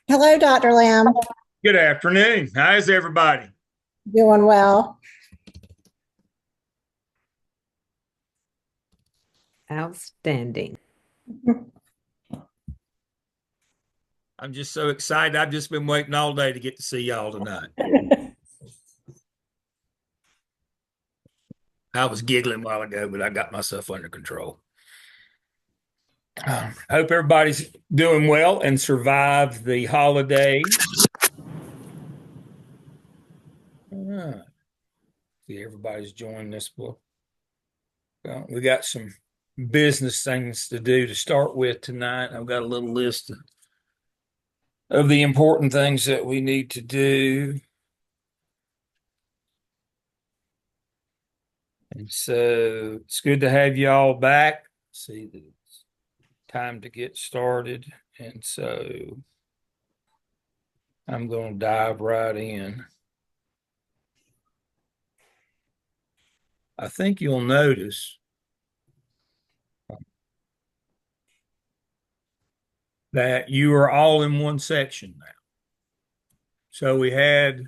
Hello, Dr. Lamb. Good afternoon. How's everybody? Doing well. Outstanding. I'm just so excited. I've just been waiting all day to get to see y'all tonight. I was giggling a while ago, but I got myself under control. I hope everybody's doing well and survived the holiday. See, everybody's joining this book. We got some business things to do to start with tonight. I've got a little list of the important things that we need to do. And so it's good to have you all back. See, it's time to get started. And so I'm going to dive right in. I think you'll notice that you are all in one section now. So we had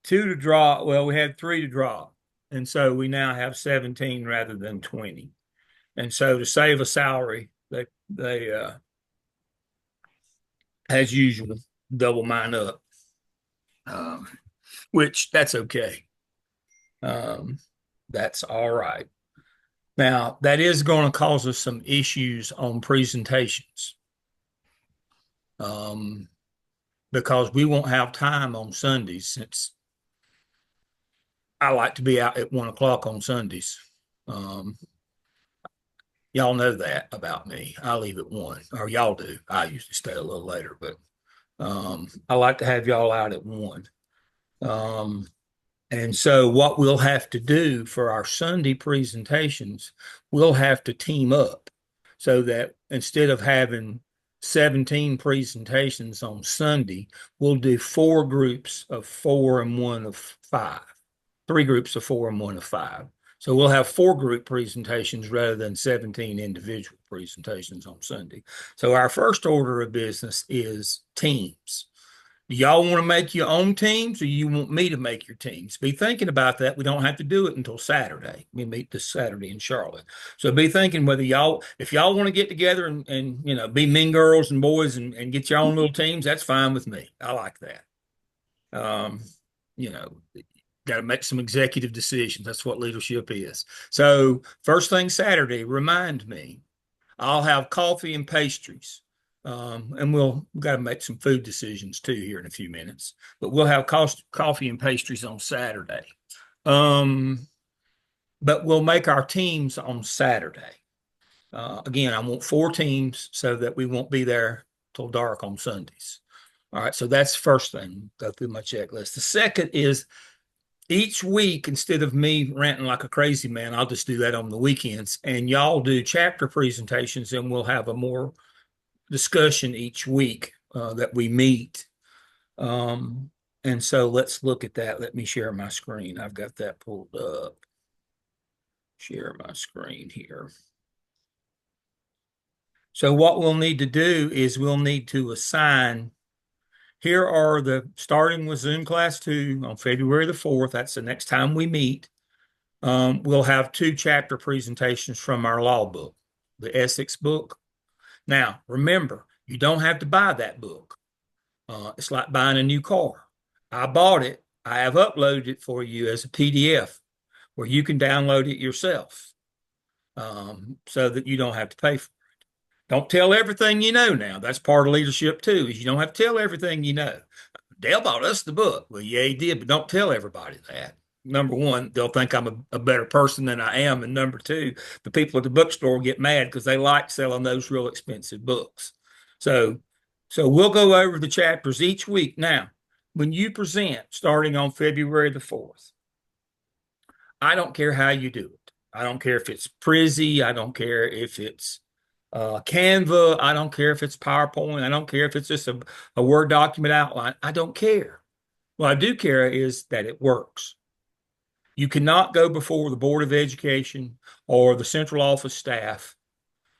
two to draw. Well, we had three to draw. And so we now have 17 rather than 20. And so to save a salary, they as usual, double mine up, which that's okay. That's all right. Now, that is going to cause us some issues on presentations, because we won't have time on Sundays, since I like to be out at 1 o'clock on Sundays. Y'all know that about me. I leave at 1, or y'all do. I usually stay a little later, but I like to have y'all out at 1. And so what we'll have to do for our Sunday presentations, we'll have to team up so that instead of having 17 presentations on Sunday, we'll do 4 groups of 4 and 1 of 5, 3 groups of 4 and 1 of 5. So we'll have 4 group presentations rather than 17 individual presentations on Sunday. So our first order of business is teams. Do y'all want to make your own teams, or you want me to make your teams? Be thinking about that. We don't have to do it until Saturday. We meet this Saturday in Charlotte. So be thinking whether if y'all want to get together and be mean girls and boys and get your own little teams, that's fine with me. I like that. Um, you know, got to make some executive decisions. That's what leadership is. So first thing Saturday, remind me, I'll have coffee and pastries. And we've got to make some food decisions too here in a few minutes. But we'll have coffee and pastries on Saturday. But we'll make our teams on Saturday. Again, I want 4 teams so that we won't be there till dark on Sundays. All right, so that's the first thing. Go through my checklist. The second is each week, instead of me ranting like a crazy man, I'll just do that on the weekends. And y'all do chapter presentations, and we'll have a more discussion each week that we meet. And so let's look at that. Let me share my screen. I've got that pulled up. Share my screen here. So what we'll need to do is we'll need to assign, here are starting with Zoom Class 2 on February the 4th. That's the next time we meet. We'll have 2 chapter presentations from our law book, the Essex book. Now, remember, you don't have to buy that book. It's like buying a new car. I bought it. I have uploaded it for you as a PDF where you can download it yourself, so that you don't have to pay for it. Don't tell everything you know now. That's part of leadership too, is you don't have to tell everything you know. Dale bought us the book. Well, yeah, he did, but don't tell everybody that. Number one, they'll think I'm a better person than I am. And number two, the people at the bookstore get mad because they like selling those real expensive books. So we'll go over the chapters each week. Now, when you present starting on February the 4th, I don't care how you do it. I don't care if it's Prezi. I don't care if it's Canva. I don't care if it's PowerPoint. I don't care if it's just a Word document outline. I don't care. What I do care is that it works. You cannot go before the Board of Education or the central office staff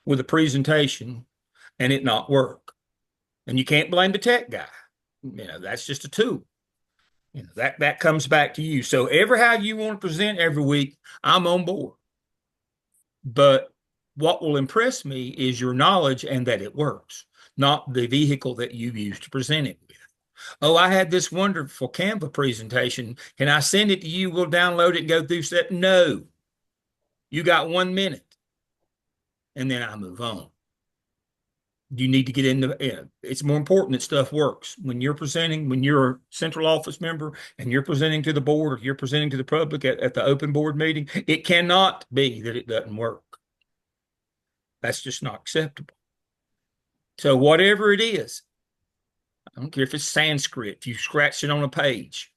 with a presentation and it not work. And you can't blame the tech guy. That's just a tool. That comes back to you. So ever how you want to present every week, I'm on board. But what will impress me is your knowledge and that it works, not the vehicle that you use to present it with. Oh, I had this wonderful Canva presentation. Can I send it to you? We'll download it and go through step. No, you got 1 minute, and then I move on. You need to get into it. It's more important that stuff works. When you're presenting, when you're a central office member and you're presenting to the board or you're presenting to the public at the open board meeting, it cannot be that it doesn't work. That's just not acceptable. So whatever it is, I don't care if it's Sanskrit, if you scratched it on a page,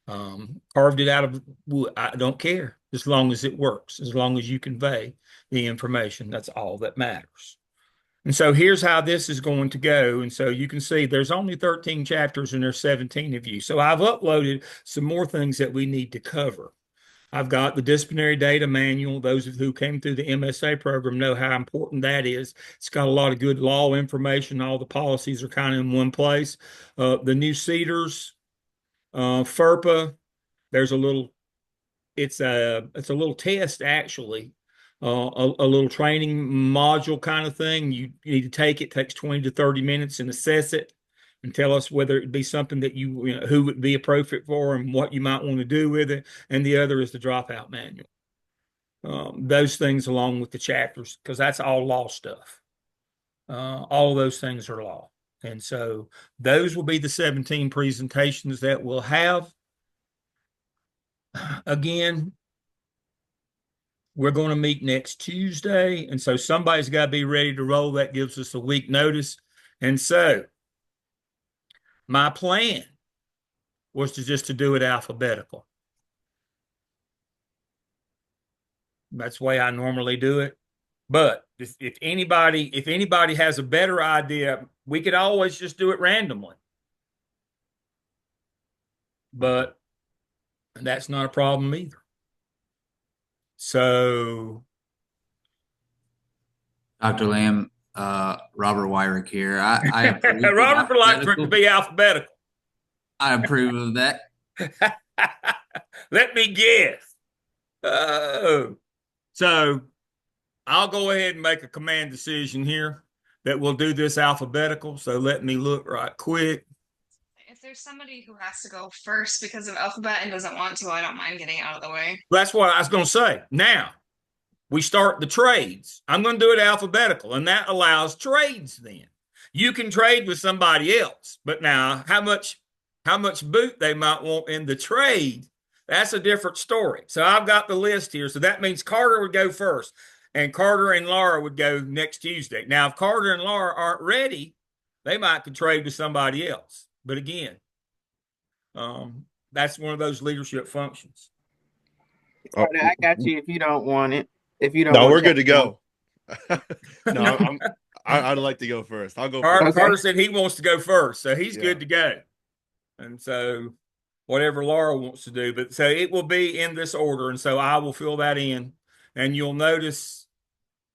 carved it out of wood, I don't care. As long as it works, as long as you convey the information, that's all that matters. And so here's how this is going to go. And so you can see there's only 13 chapters and there's 17 of you. So I've uploaded some more things that we need to cover. I've got the disciplinary data manual. Those of who came through the MSA program know how important that is. It's got a lot of good law information. All the policies are kind of in one place. The new CEDARS, FERPA, there's a little, it's a little test actually. A little training module kind of thing. You need to take it. It takes 20 to 30 minutes and assess it and tell us whether it'd be something that who would be appropriate for and what you might want to do with it. And the other is the dropout manual. Those things along with the chapters, because that's all law stuff. All of those things are law. And so those will be the 17 presentations that we'll have. Again, we're going to meet next Tuesday. And so somebody's got to be ready to roll. That gives us a week notice. And so my plan was to do it alphabetical. That's the way I normally do it. But if anybody has a better idea, we could always just do it randomly. But that's not a problem either. So, Dr. Lamb, Robert Wyrick here. I approve of Robert would like for it to alphabetical. be alphabetical. I approve of that. Let me guess. Oh, so I'll go ahead and make a command decision here that we'll do this alphabetical. So let me look right quick. If there's somebody who has to go first because of alphabet and doesn't want to, I don't mind getting out of the way. That's what I was going to say. Now we start the trades. I'm going to do it alphabetical, and that allows trades then. You can trade with somebody else, but now how much boot they might want in the trade, that's a different story. So I've got the list here. So that means Carter would go first, and Carter and Laura would go next Tuesday. Now, if Carter and Laura aren't ready, they might could trade with somebody else. But again, that's one of those leadership functions. Carter, I got you if you don't want it. If you don't No, want we're it. good to go. No, I'd like to go first. I'll go Carter, first. Carter said he wants to go first, so he's Yeah. good to go. And so whatever Laura wants to do, but so it will be in this order. And so I will fill that in. And you'll notice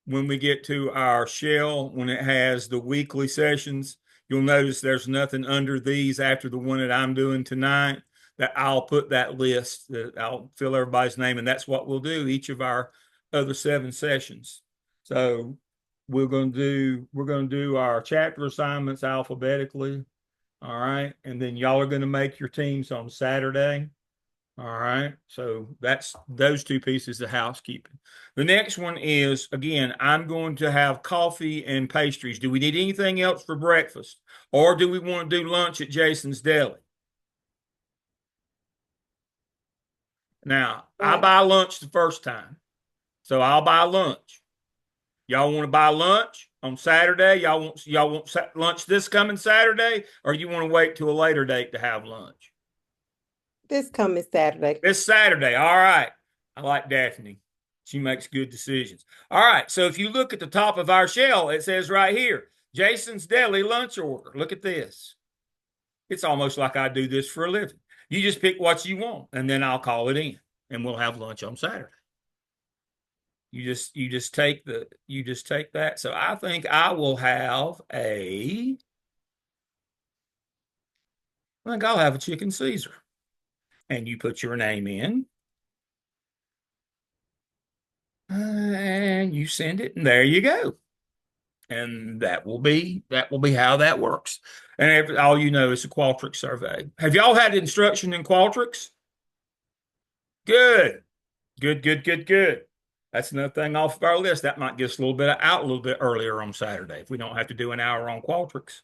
when we get to our shell, when it has the weekly sessions, you'll notice there's nothing under these after the one that I'm doing tonight, that I'll put that list, that I'll fill everybody's name. And that's what we'll do each of our other 7 sessions. So we're going to do our chapter assignments alphabetically. All right. And then y'all are going to make your teams on Saturday. All right. So that's those 2 pieces of housekeeping. The next one is, again, I'm going to have coffee and pastries. Do we need anything else for breakfast? Or do we want to do lunch at Jason's Deli? Now, I buy lunch the first time. So I'll buy lunch. Y'all want to buy lunch on Saturday? Y'all want lunch this coming Saturday, or you want to wait till a later date to have lunch? This coming Saturday. This Saturday. All right. I like Daphne. She makes good decisions. All right. So if you look at the top of our shell, it says right here, Jason's Deli lunch order. Look at this. It's almost like I do this for a living. You just pick what you want, and then I'll call it in, and we'll have lunch on Saturday. You just take that. So I think I will have a I think I'll have a chicken Caesar. And you put your name in. And you send it, and there you go. And that will be how that works. And all you know is a Qualtrics survey. Have y'all had instruction in Qualtrics? Good. Good. That's another thing off of our list. That might get us out a little bit earlier on Saturday if we don't have to do an hour on Qualtrics.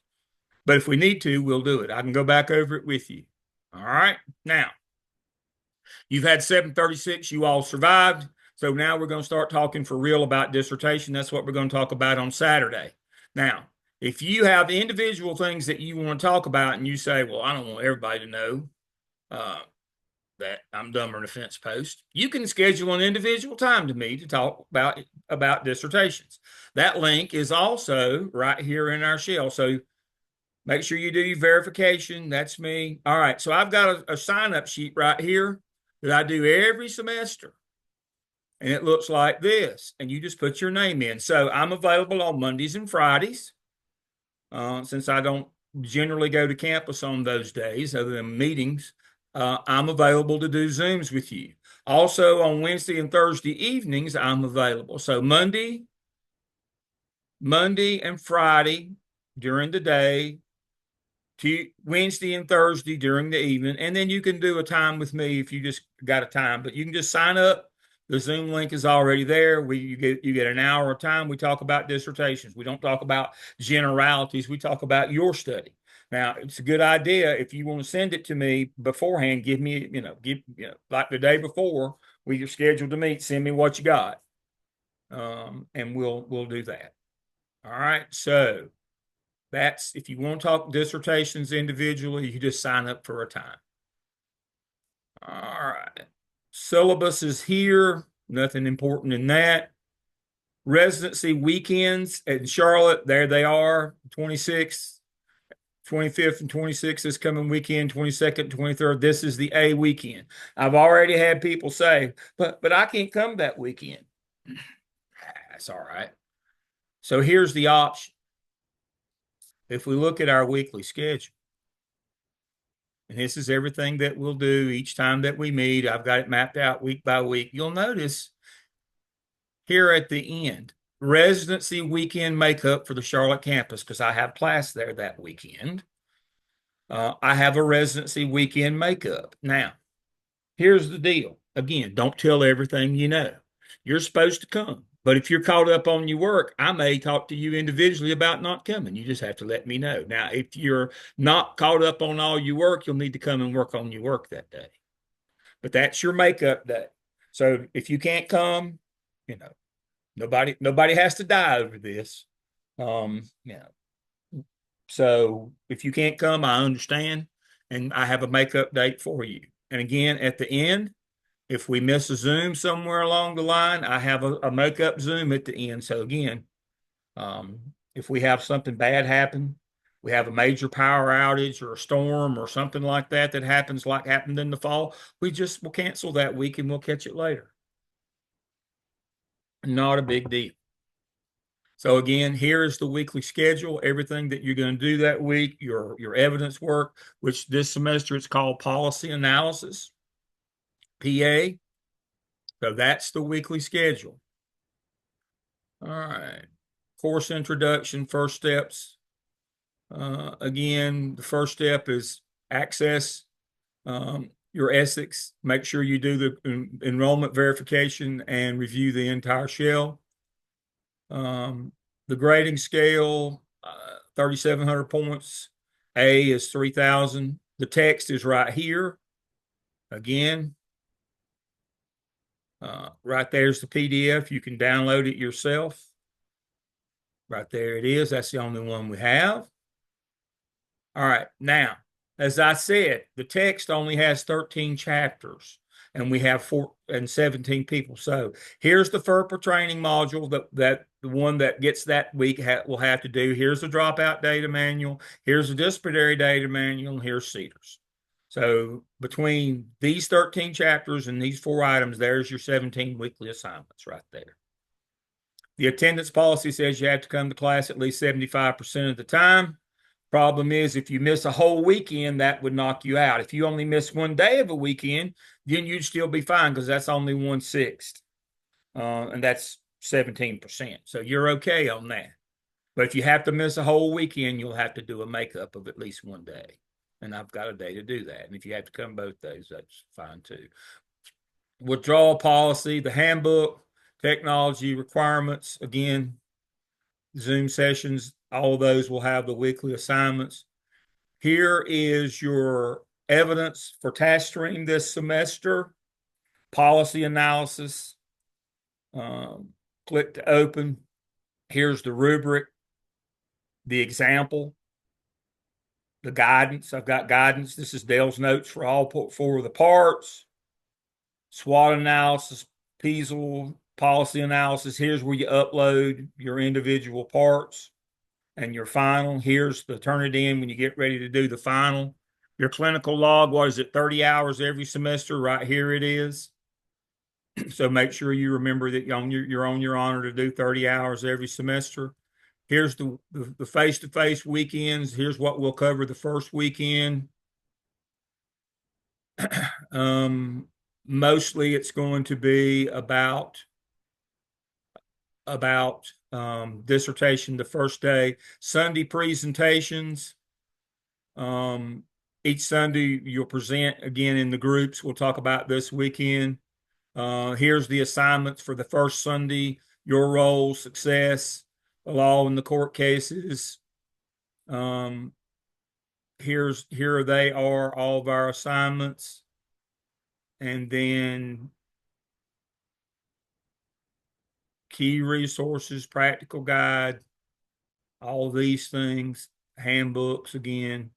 But if we need to, we'll do it. I can go back over it with you. All right. Now, you've had 736. You all survived. So now we're going to start talking for real about dissertation. That's what we're going to talk about on Saturday. Now, if you have individual things that you want to talk about and you say, well, I don't want everybody to know that I'm dumber than a fence post, you can schedule an individual time to me to talk about dissertations. That link is also right here in our shell. So make sure you do your verification. That's me. All right. So I've got a sign-up sheet right here that I do every semester. And it looks like this. And you just put your name in. So I'm available on Mondays and Fridays. Since I don't generally go to campus on those days, other than meetings, I'm available to do Zooms with you. Also on Wednesday and Thursday evenings, I'm available. So Monday and Friday during the day, Wednesday and Thursday during the evening, and then you can do a time with me if you just got a time. But you can just sign up. The Zoom link is already there. You get an hour of time. We talk about dissertations. We don't talk about generalities. We talk about your study. Now, it's a good idea if you want to send it to me beforehand. Give me, like the day before we are scheduled to meet. Send me what you got, and we'll do that. All right. So that's if you want to talk dissertations individually, you just sign up for a time. All right. Syllabus is here. Nothing important in that. Residency weekends in Charlotte. There they are. 26th, 25th, and 26th is coming weekend. 22nd, 23rd. This is the A weekend. I've already had people say, but I can't come that weekend. That's all right. So here's the option. If we look at our weekly schedule, and this is everything that we'll do each time that we meet. I've got it mapped out week by week. You'll notice here at the end, residency weekend makeup for the Charlotte campus, because I have class there that weekend. I have a residency weekend makeup. Now, here's the deal. Again, don't tell everything you know. You're supposed to come. But if you're caught up on your work, I may talk to you individually about not coming. You just have to let me know. Now, if you're not caught up on all your work, you'll need to come and work on your work that day. But that's your makeup day. So if you can't come, nobody has to die over this. So if you can't come, I understand. And I have a makeup date for you. And again, at the end, if we miss a Zoom somewhere along the line, I have a makeup Zoom at the end. So again, if we have something bad happen, we have a major power outage or a storm or something like that happens like happened in the fall, we'll cancel that week and we'll catch it later. Not a big deal. So again, here is the weekly schedule, everything that you're going to do that week, your evidence work, which this semester it's called policy analysis. PA. So that's the weekly schedule. All right. Course introduction, first steps. Again, the first step is access your ethics. Make sure you do the enrollment verification and review the entire shell. The grading scale, 3,700 points. A is 3,000. The text is right here. Again, right there's the PDF. You can download it yourself. Right there it is. That's the only one we have. All right. Now, as I said, the text only has 13 chapters and we have 17 people. So here's the FERPA training module that the one that gets that week will have to do. Here's the dropout data manual. Here's the disciplinary data manual. And here's CEDARS. So between these 13 chapters and these 4 items, there's your 17 weekly assignments right there. The attendance policy says you have to come to class at least 75% of the time. Problem is, if you miss a whole weekend, that would knock you out. If you only miss one day of a weekend, then you'd still be fine because that's only 1/6. And that's 17%. So you're okay on that. But if you have to miss a whole weekend, you'll have to do a makeup of at least one day. And I've got a day to do that. And if you have to come both days, that's fine too. Withdrawal policy, the handbook, technology requirements, again, Zoom sessions, all of those will have the weekly assignments. Here is your evidence for task stream this semester, policy analysis. Click to open. Here's the rubric, the example, the guidance. I've got guidance. This is Dale's notes for all four of the parts. SWOT analysis, PEASL, policy analysis. Here's where you upload your individual parts and your final. Here's the turn it in when you get ready to do the final. Your clinical log, what is it, 30 hours every semester? Right here it is. So make sure you remember that you're on your honor to do 30 hours every semester. Here's the face-to-face weekends. Here's what we'll cover the first weekend. Mostly it's going to be about dissertation the first day. Sunday presentations. Each Sunday you'll present again in the groups. We'll talk about this weekend. Here's the assignments for the first Sunday, your role, success, the law and the court cases. Here they are, all of our assignments. And then key resources, practical guide, all these things, handbooks again.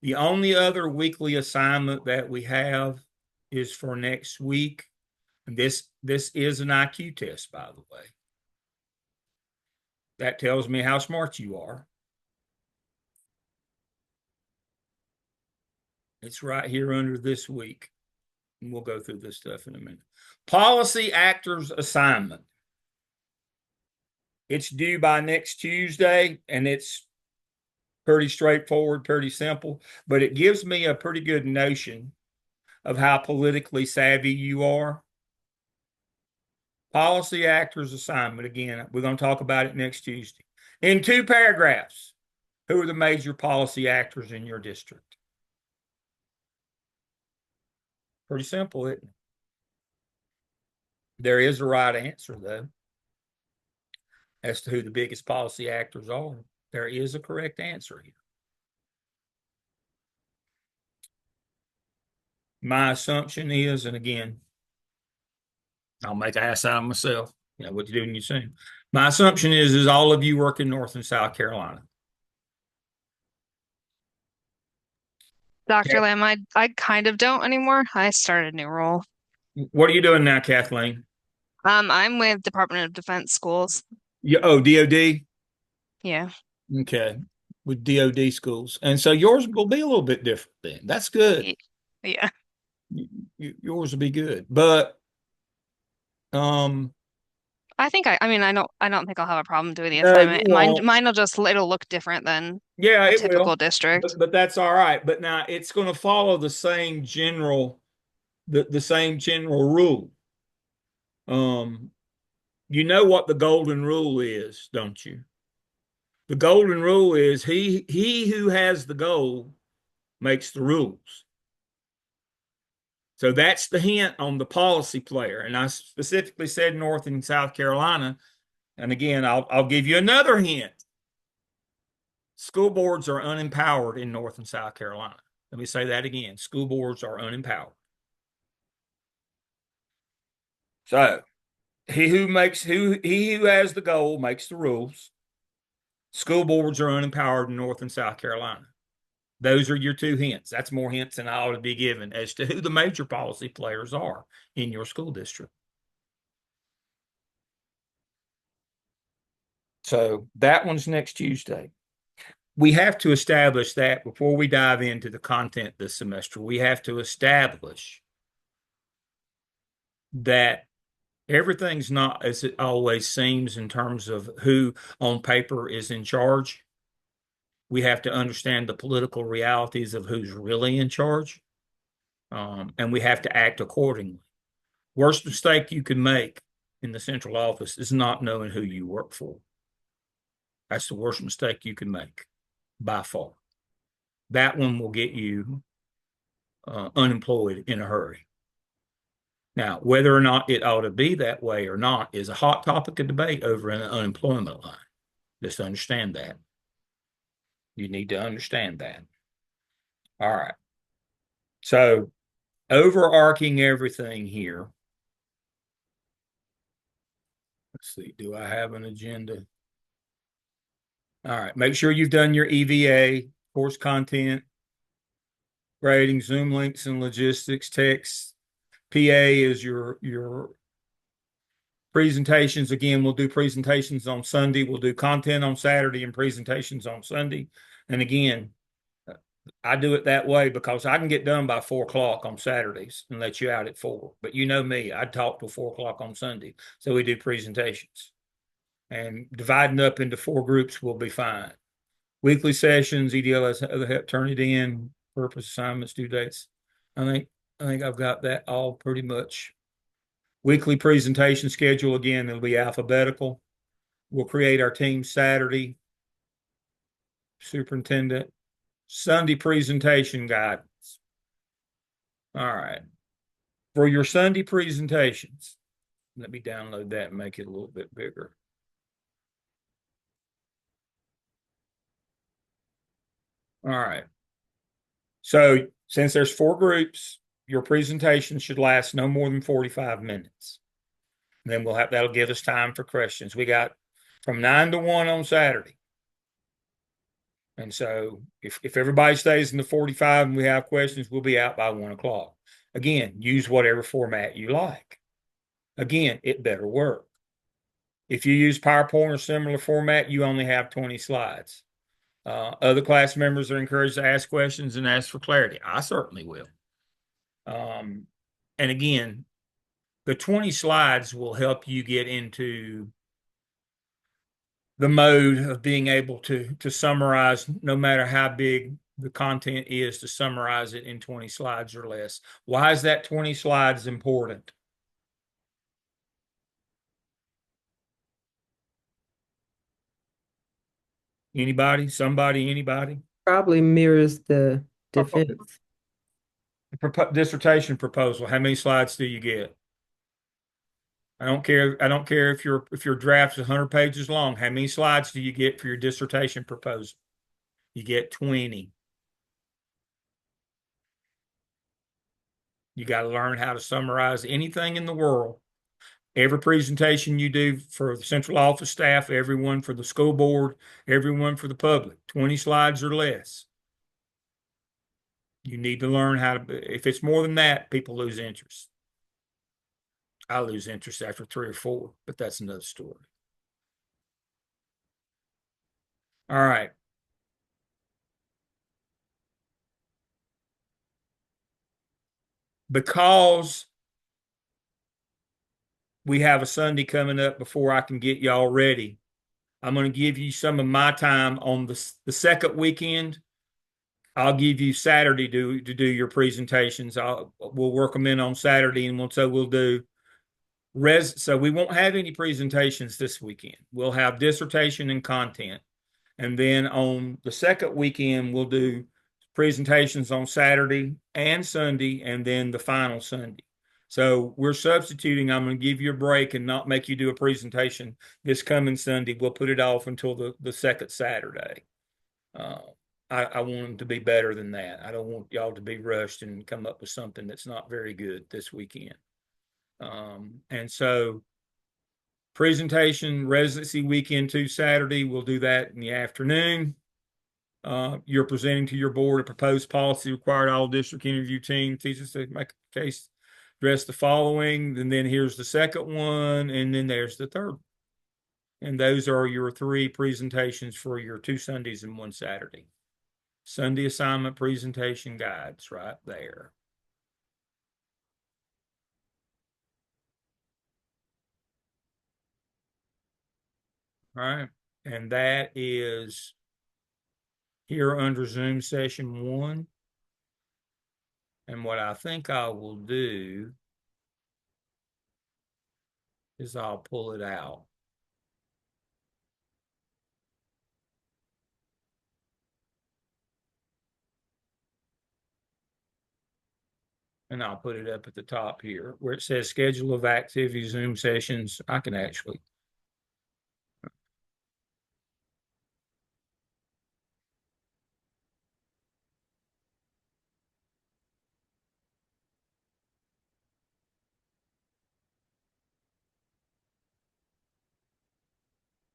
The only other weekly assignment that we have is for next week. And this is an IQ test, by the way. That tells me how smart you are. It's right here under this week. And we'll go through this stuff in a minute. Policy actors assignment. It's due by next Tuesday, and it's pretty straightforward, pretty simple, but it gives me a pretty good notion of how politically savvy you are. Policy actors assignment. Again, we're going to talk about it next Tuesday. In 2 paragraphs, who are the major policy actors in your district? Pretty simple, isn't it? There is a right answer, though, as to who the biggest policy actors are. There is a correct answer here. My assumption is, and again, I'll make an ass out of myself. You know what you do when you sing. My assumption is all of you work in North and South Carolina. Dr. Yeah. Lamb, I kind of don't anymore. I started a new role. What are you doing now, Kathleen? I'm with Department of Defense schools. DOD? Yeah. Okay. With DOD schools. And so yours will be a little bit different then. That's good. Yeah. Yours will be good. But I think I mean I don't think I'll have a problem doing the no, assignment. you won't. Mine will just it'll look different than Yeah, a it typical will. district. But that's all right. But now it's going to follow the same general rule. You know what the golden rule is, don't you? The golden rule is he who has the goal makes the rules. So that's the hint on the policy player. And I specifically said North and South Carolina. And again, I'll give you another hint. School boards are unempowered in North and South Carolina. Let me say that again. School boards are unempowered. So he who has the goal makes the rules. School boards are unempowered in North and South Carolina. Those are your 2 hints. That's more hints than I ought to be given as to who the major policy players are in your school district. So that one's next Tuesday. We have to establish that before we dive into the content this semester. We have to establish that everything's not as it always seems in terms of who on paper is in charge. We have to understand the political realities of who's really in charge. And we have to act accordingly. Worst mistake you can make in the central office is not knowing who you work for. That's the worst mistake you can make by far. That one will get you unemployed in a hurry. Now, whether or not it ought to be that way or not is a hot topic of debate over an unemployment line. Just understand that. You need to understand that. All right. So, overarching everything here. Let's see. Do I have an agenda? All right. Make sure you've done your EVA, course content, grading, Zoom links and logistics, text. PA is your presentations. Again, we'll do presentations on Sunday. We'll do content on Saturday and presentations on Sunday. And again, I do it that way because I can get done by 4 o'clock on Saturdays and let you out at 4. But you know me, I talk till 4 o'clock on Sunday. So we do presentations. And dividing up into 4 groups will be fine. Weekly sessions, EDLS, other help, turn it in, purpose assignments, due dates. I think I've got that all pretty much. Weekly presentation schedule, again, it'll be alphabetical. We'll create our team Saturday. Superintendent. Sunday presentation guidance. All right. For your Sunday presentations, let me download that and make it a little bit bigger. All right. So since there's 4 groups, your presentation should last no more than 45 minutes. And then that'll give us time for questions. We got from 9 to 1 on Saturday. And so if everybody stays in the 45 and we have questions, we'll be out by 1 o'clock. Again, use whatever format you like. Again, it better work. If you use PowerPoint or similar format, you only have 20 slides. Other class members are encouraged to ask questions and ask for clarity. I certainly will. And again, the 20 slides will help you get into the mode of being able to summarize, no matter how big the content is, to summarize it in 20 slides or less. Why is that 20 slides important? Anybody? Somebody? Anybody? Probably mirrors the defense. Dissertation proposal. How many slides do you get? I don't care if your draft is 100 pages long. How many slides do you get for your dissertation proposal? You get 20. You got to learn how to summarize anything in the world. Every presentation you do for the central office staff, everyone for the school board, everyone for the public, 20 slides or less. You need to learn how to, if it's more than that, people lose interest. I lose interest after 3 or 4, but that's another story. All right. Because we have a Sunday coming up before I can get y'all ready, I'm going to give you some of my time on the second weekend. I'll give you Saturday to do your presentations. We'll work them in on Saturday, and we'll do so we won't have any presentations this weekend. We'll have dissertation and content. And then on the second weekend, we'll do presentations on Saturday and Sunday, and then the final Sunday. So we're substituting. I'm going to give you a break and not make you do a presentation this coming Sunday. We'll put it off until the second Saturday. I want them to be better than that. I don't want y'all to be rushed and come up with something that's not very good this weekend. And so presentation, residency weekend 2 Saturday, we'll do that in the afternoon. You're presenting to your board a proposed policy required all district interview team teachers to make a case, address the following, and then here's the second one, and then there's the third. And those are your 3 presentations for your 2 Sundays and 1 Saturday. Sunday assignment presentation guides right there. All right. And that is here under Zoom session 1. And what I think I will do is I'll pull it out. And I'll put it up at the top here where it says schedule of activity Zoom sessions. I can actually.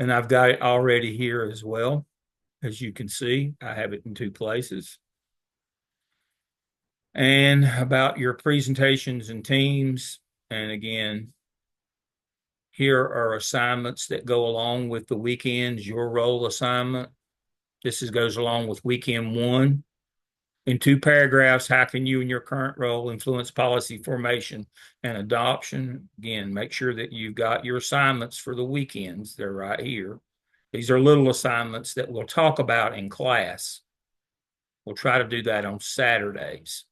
And I've got it already here as well. As you can see, I have it in 2 places. And about your presentations and teams. And again, here are assignments that go along with the weekends, your role assignment. Goes along with weekend 1. In 2 paragraphs, how can you and your current role influence policy formation and adoption? Again, make sure that you've got your assignments for the weekends. They're right here. These are little assignments that we'll talk about in class. We'll try to do that on Saturdays.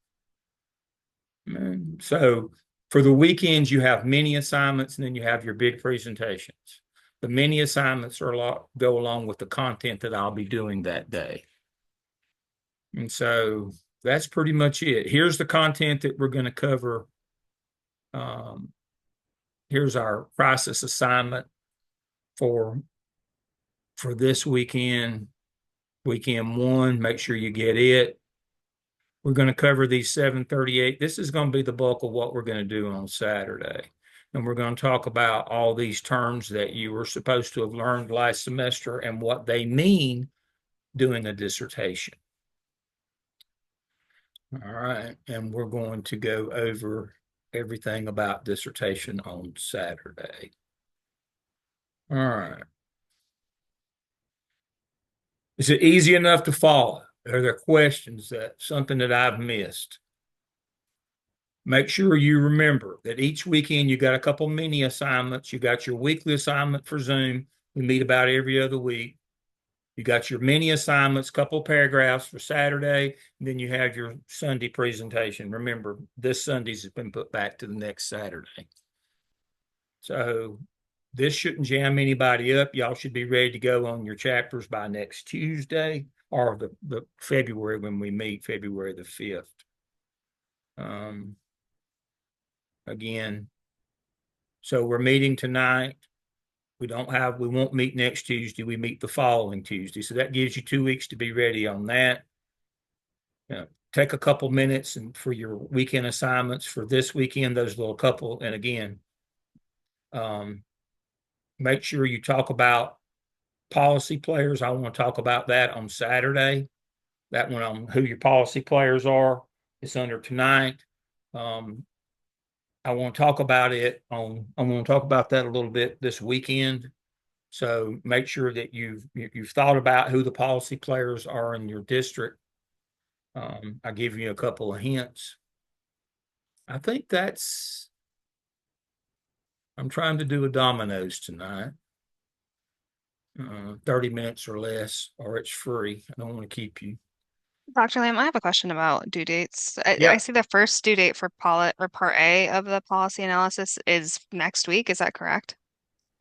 And so for the weekends, you have mini assignments and then you have your big presentations. The mini assignments go along with the content that I'll be doing that day. And so that's pretty much it. Here's the content that we're going to cover. Here's our crisis assignment for this weekend. Weekend 1, make sure you get it. We're going to cover these 738. This is going to be the bulk of what we're going to do on Saturday. And we're going to talk about all these terms that you were supposed to have learned last semester and what they mean doing a dissertation. All right. And we're going to go over everything about dissertation on Saturday. All right. Is it easy enough to follow? Are there questions something that I've missed? Make sure you remember that each weekend you got a couple mini assignments. You got your weekly assignment for Zoom. We meet about every other week. You got your mini assignments, couple paragraphs for Saturday, and then you have your Sunday presentation. Remember, this Sunday's has been put back to the next Saturday. So this shouldn't jam anybody up. Y'all should be ready to go on your chapters by next Tuesday or the February when we meet, February the 5th. Again, so we're meeting tonight. We won't meet next Tuesday. We meet the following Tuesday. So that gives you 2 weeks to be ready on that. Take a couple minutes and for your weekend assignments for this weekend, those little couple. And again, make sure you talk about policy players. I want to talk about that on Saturday. That one on who your policy players are. It's under tonight. I want to talk about that a little bit this weekend. So make sure that you've thought about who the policy players are in your district. I give you a couple of hints. I think I'm trying to do a dominoes tonight. 30 minutes or less, or it's free. I don't want to keep you. Dr. Lamb, I have a question about due dates. I Yeah. see the first due date for part A of the policy analysis is next week. Is that correct?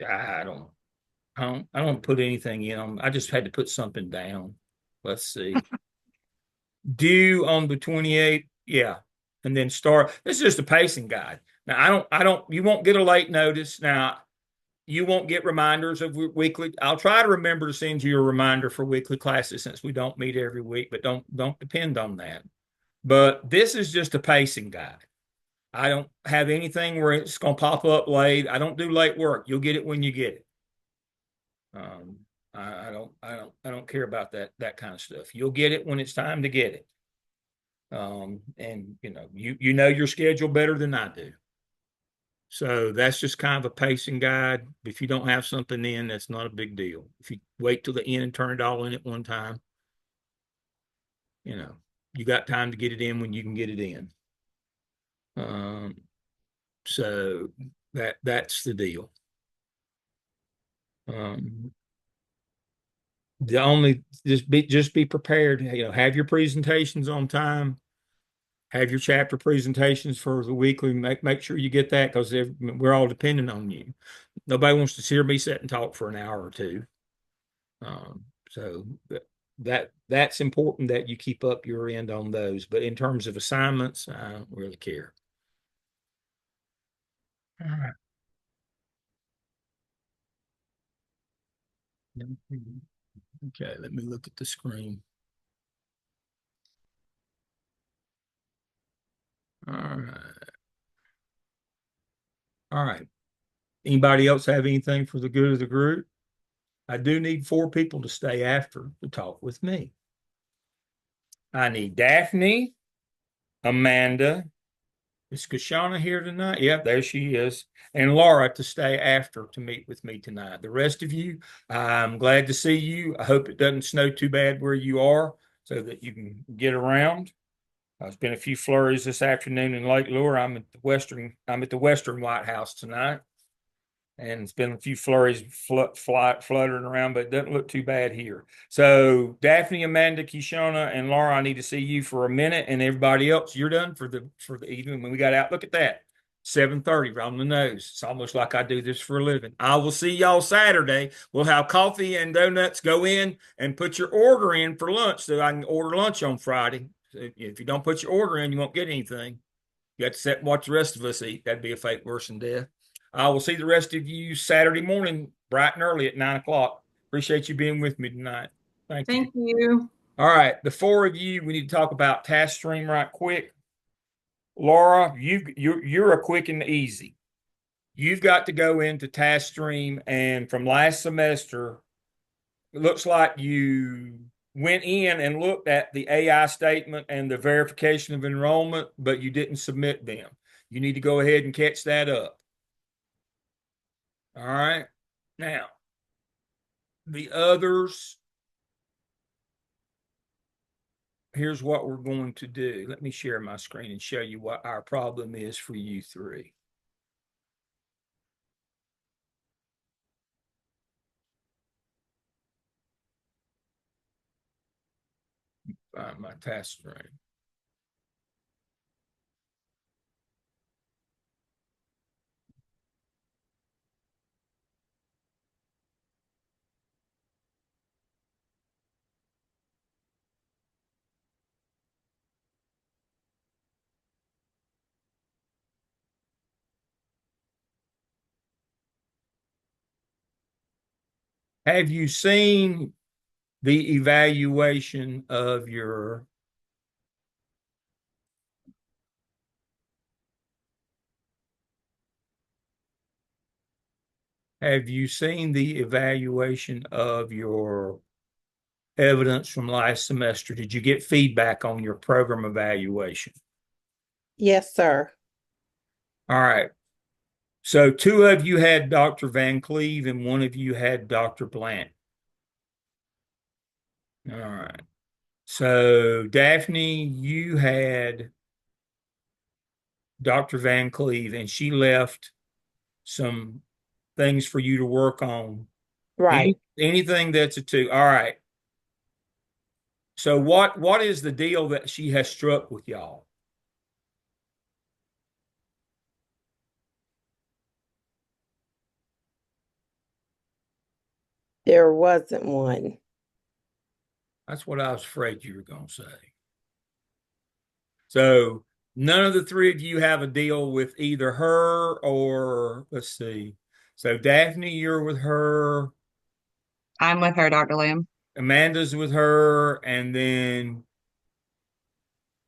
I don't put anything in. I just had to put something down. Let's see. Due on the 28th. Yeah. And then start. This is just a pacing guide. Now, you won't get a late notice. Now, you won't get reminders of weekly. I'll try to remember to send you a reminder for weekly classes since we don't meet every week, but don't depend on that. But this is just a pacing guide. I don't have anything where it's going to pop up late. I don't do late work. You'll get it when you get it. I don't care about that kind of stuff. You'll get it when it's time to get it. And you know your schedule better than I do. So that's just kind of a pacing guide. If you don't have something in, that's not a big deal. If you wait till the end and turn it all in at one time, you got time to get it in when you can get it in. So that's the deal. Just be prepared. Have your presentations on time. Have your chapter presentations for the weekly. Make sure you get that because we're all dependent on you. Nobody wants to hear me sit and talk for an hour or two. So that's important that you keep up your end on those. But in terms of assignments, I don't really care. All right. Okay, let me look at the screen. All right. All right. Anybody else have anything for the good of the group? I do need 4 people to stay after to talk with me. I need Daphne, Amanda. Is Kashana here tonight? Yep, there she is. And Laura to stay after to meet with me tonight. The rest of you, I'm glad to see you. I hope it doesn't snow too bad where you are so that you can get around. There's been a few flurries this afternoon in Lake Lure. I'm at the Western White House tonight. And it's been a few flurries fluttering around, but it doesn't look too bad here. So Daphne, Amanda, Kishona, and Laura, I need to see you for a minute, and everybody else, you're done for the evening. When we got out, look at that, 7:30 right on the nose. It's almost like I do this for a living. I will see y'all Saturday. We'll have coffee and donuts. Go in and put your order in for lunch so I can order lunch on Friday. So if you don't put your order in, you won't get anything. You have to sit and watch the rest of us eat. That'd be a fate worse than death. I will see the rest of you Saturday morning, bright and early at 9 o'clock. Appreciate you being with me tonight. Thank you. Thank you. All right, the 4 of you, we need to talk about task stream right quick. Laura, you're a quick and easy. You've got to go into task stream, and from last semester, it looks like you went in and looked at the AI statement and the verification of enrollment, but you didn't submit them. You need to go ahead and catch that up. All right. Now, the others, here's what we're going to do. Let me share my screen and show you what our problem is for you 3. Find my task stream. Have you seen the evaluation of your evidence from last semester? Did you get feedback on your program evaluation? Yes, sir. All right. So 2 of you had Dr. Van Cleve and 1 of you had Dr. Blant. All right. So Daphne, you had Dr. Van Cleve, and she left some things for you to work on. Right. Anything that's a 2. All right. So what is the deal that she has struck with y'all? There wasn't one. That's what I was afraid you were going to say. So none of the 3 of you have a deal with either her or, let's see. So Daphne, you're with her. I'm with her, Dr. Lamb. Amanda's with her. And then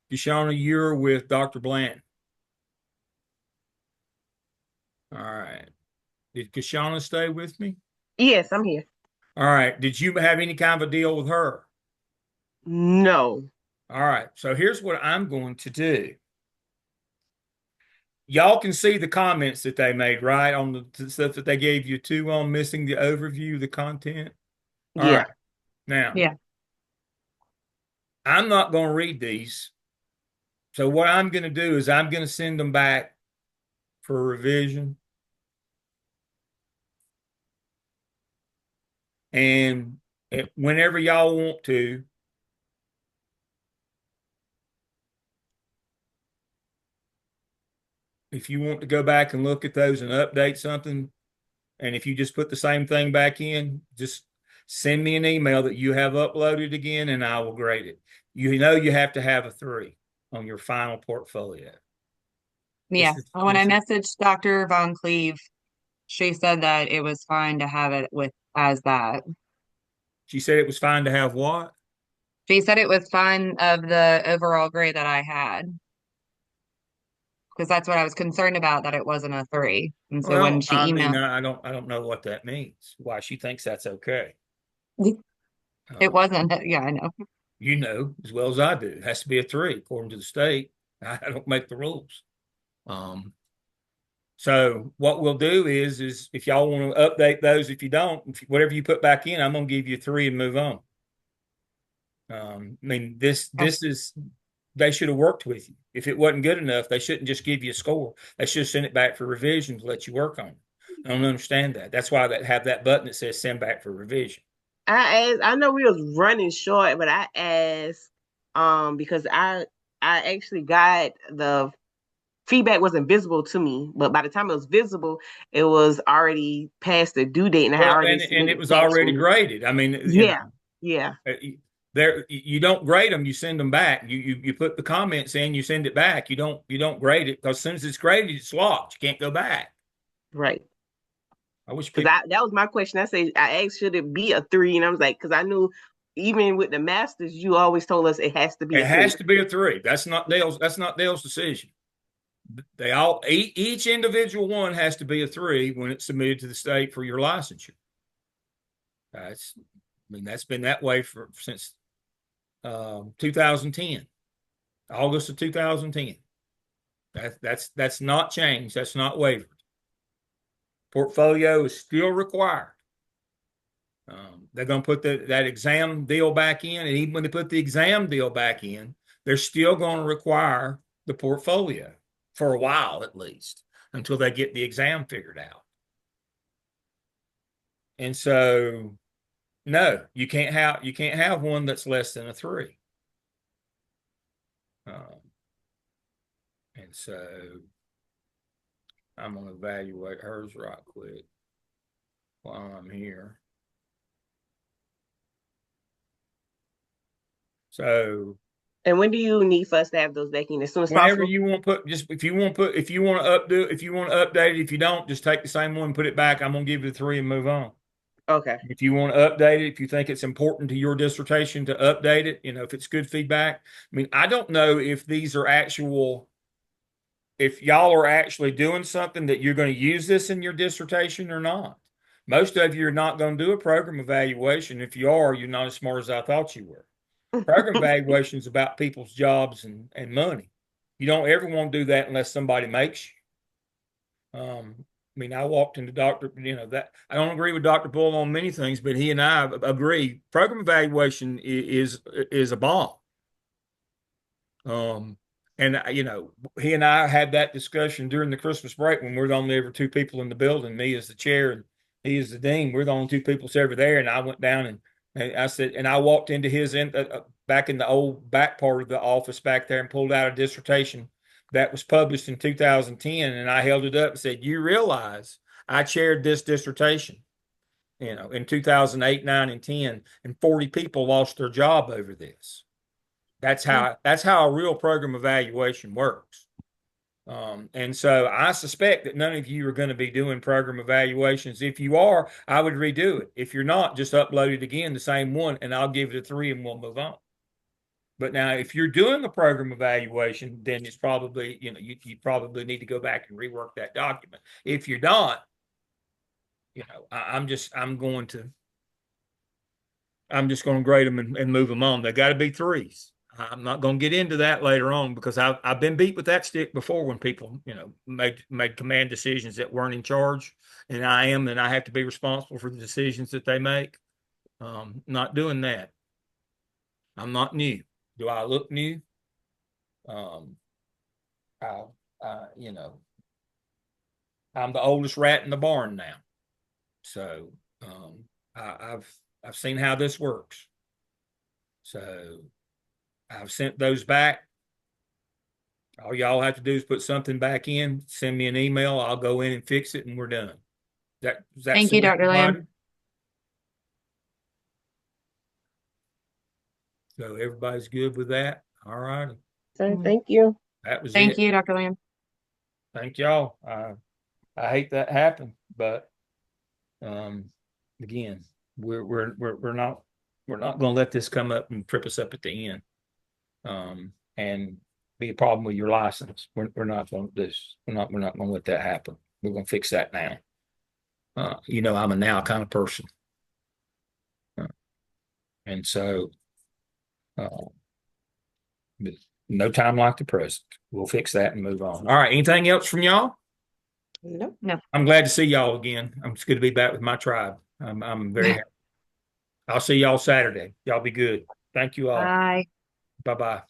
Kishona, you're with Dr. Blanton. All right. Did Kishona stay with me? Yes, I'm here. All right. Did you have any kind of a deal with her? No. All right. So here's what I'm going to do. Y'all can see the comments that they made, right? On the stuff that they gave you 2 on, missing the overview of the content. All Yeah. right. Now, Yeah. I'm not going to read these. So what I'm going to do is I'm going to send them back for revision. And Whenever y'all want to. If you want to go back and look at those and update something, and if you just put the same thing back in, just send me an email that you have uploaded again and I will grade it. You know you have to have a 3 on your final portfolio. Yeah. This is- When I this is- messaged Dr. Von Cleve, she said that it was fine to have it with as that. She said it was fine to have what? She said it was fine of the overall grade that I had. Because that's what I was concerned about, that it wasn't a 3. And so when Well, she I mean, emailed, I don't know what that means. Why she thinks that's okay. it wasn't. Yeah, I know. You know as well as I do. It has to be a 3 according to the state. I don't make the rules. So what we'll do is if y'all want to update those, if you don't, whatever you put back in, I'm gonna give you 3 and move on. I mean, this is they should have worked with you. If it wasn't good enough, they shouldn't just give you a score. They should have sent it back for revision to let you work on it. I don't understand that. That's why they have that button that says send back for revision. I know we was running short, but I asked because I actually got the feedback wasn't visible to me, but by the time it was visible, it was already past the due date and I had Well, already and submitted it was tax already return. graded. I mean, Yeah, yeah, there you don't grade them, you send them back. You put the comments in, you send it back. You don't grade it because as soon as it's graded, it's locked. You can't go back. right. I wish Because people. that was my question. I asked, should it be a 3? And I was like, because I knew even with the masters, you always told us it has to be It a 3. has to be a 3. That's not Dale's. That's not Dale's decision. They all each individual one has to be a 3 when it's submitted to the state for your licensure. I mean, that's been that way since 2010, August of 2010. That's not changed. That's not wavered. Portfolio is still required. They're going to put that exam deal back in, and even when they put the exam deal back in, they're still going to require the portfolio for a while at least until they get the exam figured out. And so, no, you can't have one that's less than a 3. And so, I'm going to evaluate hers right quick while I'm here. So And when do you need for us to have those back in? As soon as whenever possible? you want to put, just if you want to update, if you want to update it, if you don't, just take the same one, put it back. I'm gonna give it a 3 and move on. Okay. If you want to update it, if you think it's important to your dissertation to update it, if it's good feedback. I mean, I don't know if these are if y'all are actually doing something that you're going to use this in your dissertation or not. Most of you are not going to do a program evaluation. If you are, you're not as smart as I thought you were. Program evaluation is about people's jobs and money. You don't ever want to do that unless somebody makes you. I mean, I walked into that I don't agree with Dr. Bull on many things, but he and I agree. Program evaluation is a bomb. And he and I had that discussion during the Christmas break when we're the only ever 2 people in the building. Me as the chair and he as the dean. We're the only 2 people ever there. And I went down and I said, and I walked into his back in the old back part of the office back there and pulled out a dissertation that was published in 2010. And I held it up and said, "You realize I chaired this dissertation, in 2008, 9, and 10, and 40 people lost their job over this." That's how a real program evaluation works. And so I suspect that none of you are going to be doing program evaluations. If you are, I would redo it. If you're not, just upload it again, the same one, and I'll give it a 3 and we'll move on. But now, if you're doing a program evaluation, then it's probably, you probably need to go back and rework that document. If you're not, I'm just going to grade them and move them on. They got to be 3s. I'm not going to get into that later on because I've been beat with that stick before when people, made command decisions that weren't in charge, and I have to be responsible for the decisions that they make. Not doing that. I'm not new. Do I look new? I, I'm the oldest rat in the barn now. So, I've I've seen how this works. So I've sent those back. All y'all have to do is put something back in, send me an email. I'll go in and fix it, and we're done. Does that Thank you, suit Dr. Lamb. everybody? So everybody's good with that? All right. So thank you. That was Thank it. you, Dr. Lamb. Thank y'all. I hate that happened, but again, we're not going to let this come up and trip us up at the end, and be a problem with your license. We're not going to do this. We're not going to let that happen. We're going to fix that now. I'm a now kind of person, and so but no time like the present. We'll fix that and move on. All right. Anything else from y'all? Nope. I'm glad to see y'all again. It's good to be back with my tribe. I'm very happy. I'll see y'all Saturday. Y'all be good. Thank you all. Bye. Bye-bye.